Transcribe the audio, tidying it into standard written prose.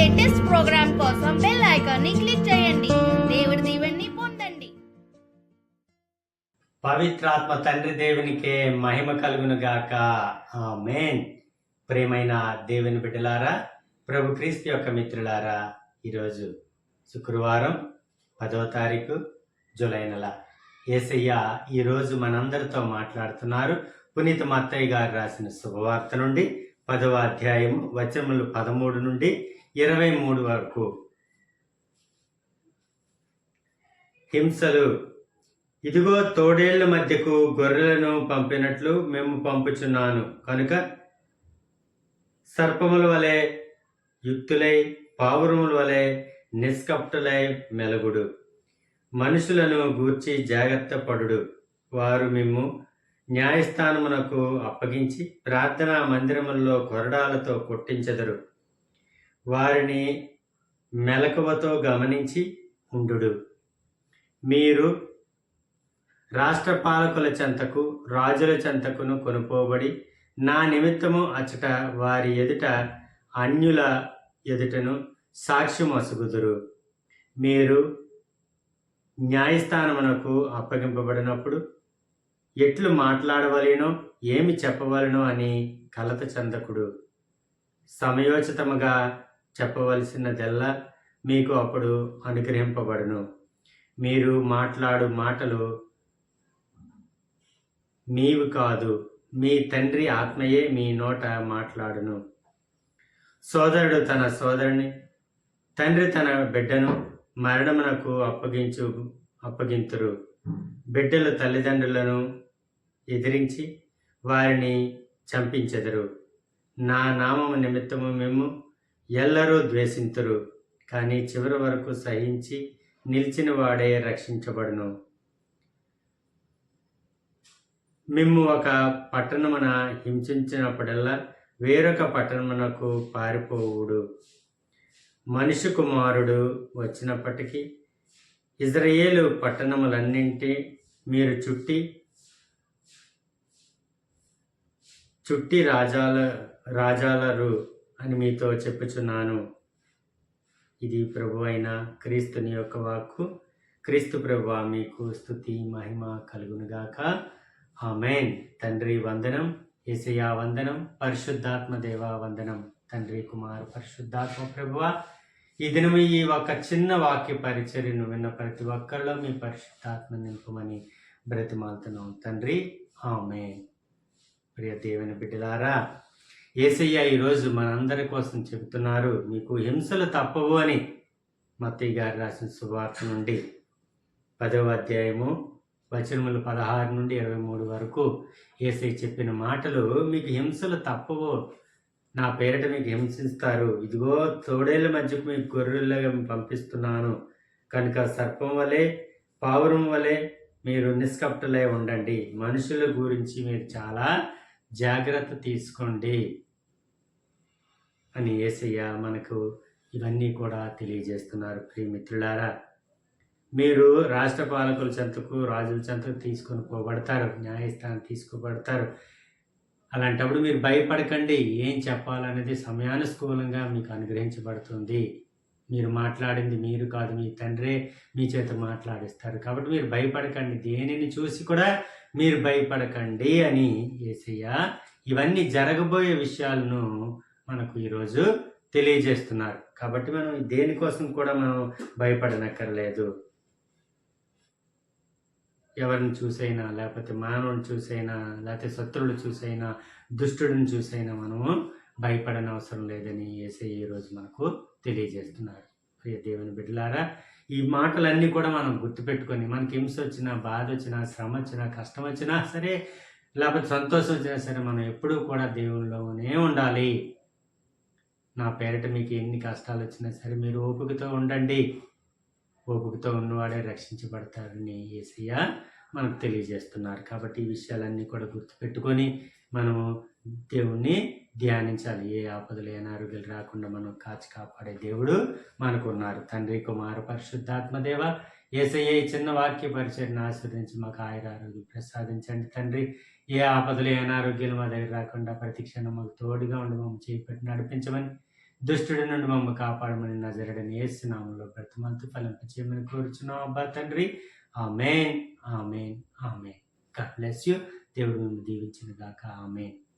Latest programme కోసం bell icon ని click చేయండి. దేవుడి దీవెనని పొందండి. పవిత్రాత్మ తండ్రి దేవునికే మహిమ కలుగును గాక. ఆమేన్. ప్రియమైన దేవుని బిడ్డలారా, ప్రభు క్రీస్తు యొక్క మిత్రులారా, ఈరోజు శుక్రవారం 10వ తారీఖు జూలై నెల. యేసయ్య ఈరోజు మనందరితో మాట్లాడుతున్నారు. పునీత మత్తయ్య గారు రాసిన శుభవార్త నుండి 10వ అధ్యాయం వచనములు 13 నుండి 23 వరకు. హింసలు. ఇదిగో తోడేళ్ల మధ్యకు గొర్రెలను పంపినట్లు మేము పంపుచున్నాను. కనుక సర్పముల వలె యుక్తులై, పావురముల వలె నిష్కపటులై మెలగుడు. మనుషులను గూర్చి జాగ్రత్త పడుడు. వారు మిమ్ము న్యాయస్థానమునకు అప్పగించి ప్రార్థనా మందిరములలో కొరడాలతో కొట్టించెదరు. వారిని మెలకువతో గమనించి ఉండుడు. మీరు రాష్ట్ర పాలకుల చెంతకు, రాజుల చెంతకును కొనుపోబడి నా నిమిత్తము అచ్చట వారి ఎదుట అన్యుల ఎదుటను సాక్ష్యం అసుగుదురు. మీరు న్యాయస్థానమునకు అప్పగింపబడినప్పుడు ఎట్లు మాట్లాడవలెనో, ఏమి చెప్పవలెనో అని కలత చెందకుడు. సమయోచితముగా చెప్పవలసినదెల్లా మీకు అప్పుడు అనుగ్రహింపబడును. మీరు మాట్లాడు మాటలు మీవి కాదు, మీ తండ్రి ఆత్మయే మీ నోట మాట్లాడును. సోదరుడు తన సోదరుని, తండ్రి తన బిడ్డను మరణమునకు అప్పగింతురు. బిడ్డలు తల్లిదండ్రులను ఎదిరించి వారిని చంపించెదరు. నా నామము నిమిత్తము మేము ఎల్లరూ ద్వేషింతురు. కానీ చివరి వరకు సహించి నిలిచిన వాడే రక్షించబడును. మిమ్ము ఒక పట్టణమున హింసించినప్పుడల్లా వేరొక పట్టణమునకు పారిపోవుడు. మనిషి కుమారుడు వచ్చినప్పటికీ ఇజ్రాయేలు పట్టణములన్నింటి మీరు చుట్టి రాజాలరు అని మీతో చెప్పుచున్నాను. ఇది ప్రభు అయిన క్రీస్తుని యొక్క వాక్కు. క్రీస్తు ప్రభువా, మీకు స్తుతి మహిమ కలుగునుగాక. ఆమేన్. తండ్రి వందనం, యేసయ్య వందనం, పరిశుద్ధాత్మ దేవా వందనం. తండ్రి, కుమార్, పరిశుద్ధాత్మ ప్రభువా, ఈ దినము ఈ ఒక చిన్న వాక్య పరిచర్యను విన్న ప్రతి ఒక్కరిలో మీ పరిశుద్ధాత్మ నింపమని బ్రతిమాలుతున్నాం తండ్రి. ఆమేన్. ప్రియ దేవుని బిడ్డలారా, యేసయ్య ఈరోజు మనందరి కోసం చెబుతున్నారు, మీకు హింసలు తప్పవు అని. మత్తయి గారు రాసిన సువార్త నుండి 10వ అధ్యాయము వచనములు 16 నుండి 23 వరకు యేసయ్య చెప్పిన మాటలు, మీకు హింసలు తప్పవు, నా పేరిట మీకు హింసిస్తారు. ఇదిగో తోడేళ్ల మధ్యకు మీకు గొర్రెలుగా పంపిస్తున్నాను. కనుక సర్పం వలె, పావురం వలె మీరు నిష్కపటులై ఉండండి. మనుషుల గురించి మీరు చాలా జాగ్రత్త తీసుకోండి అని యేసయ్య మనకు ఇవన్నీ కూడా తెలియజేస్తున్నారు. ప్రియమిత్రులారా, మీరు రాష్ట్ర పాలకుల చెంతకు, రాజుల చెంతకు తీసుకొని పోబడతారు, న్యాయస్థానం తీసుకోబడతారు. అలాంటప్పుడు మీరు భయపడకండి. ఏం చెప్పాలనేది సమయానుకూలంగా మీకు అనుగ్రహించబడుతుంది. మీరు మాట్లాడింది మీరు కాదు, మీ తండ్రే మీ చేత మాట్లాడిస్తారు. కాబట్టి మీరు భయపడకండి, దేనిని చూసి కూడా మీరు భయపడకండి అని యేసయ్య ఇవన్నీ జరగబోయే విషయాలను మనకు ఈరోజు తెలియజేస్తున్నారు. కాబట్టి మనం దేనికోసం కూడా మనం భయపడనక్కర్లేదు. ఎవరిని చూసైనా, లేకపోతే మానవుని చూసైనా, లేకపోతే శత్రువులు చూసైనా, దుష్టుడిని చూసైనా మనము భయపడని అవసరం లేదని యేసయ్య ఈరోజు మనకు తెలియజేస్తున్నారు. ప్రియ దేవుని బిడ్డలారా, ఈ మాటలన్నీ కూడా మనం గుర్తుపెట్టుకొని, మనకి హింస వచ్చినా, బాధ వచ్చినా, శ్రమ వచ్చినా, కష్టం వచ్చినా సరే, లేకపోతే సంతోషం వచ్చినా సరే, మనం ఎప్పుడూ కూడా దేవునిలోనే ఉండాలి. నా పేరిట మీకు ఎన్ని కష్టాలు వచ్చినా సరే మీరు ఓపికతో ఉండండి, ఓపికతో ఉన్నవాడే రక్షించబడతారని యేసయ్య మనకు తెలియజేస్తున్నారు. కాబట్టి ఈ విషయాలన్నీ కూడా గుర్తుపెట్టుకొని మనము దేవుణ్ణి ధ్యానించాలి. ఏ ఆపదలు, ఏ అనారోగ్యాలు రాకుండా మనం కాచి కాపాడే దేవుడు మనకు ఉన్నారు. తండ్రి, కుమార, పరిశుద్ధాత్మ దేవ, యేసయ్య ఈ చిన్న వాక్య పరిచర్ని ఆస్వాదించి మాకు ఆయురారోగ్యం ప్రసాదించండి తండ్రి. ఏ ఆపదలు, ఏ అనారోగ్యాలు మా దగ్గర రాకుండా ప్రతి క్షణం మాకు తోడుగా ఉండి మమ్మల్ని చేపట్టి నడిపించమని దుష్టుడి నుండి మమ్మల్ని కాపాడమని నజరేయుడైన యేసు నామములో బ్రతిమాలుతూ ఫలింపచేయమని కోరుచున్నాం అబ్బా తండ్రి. Amen, amen, amen. God bless you. దేవుడు మిమ్మల్ని దీవించిన గాక. ఆమేన్.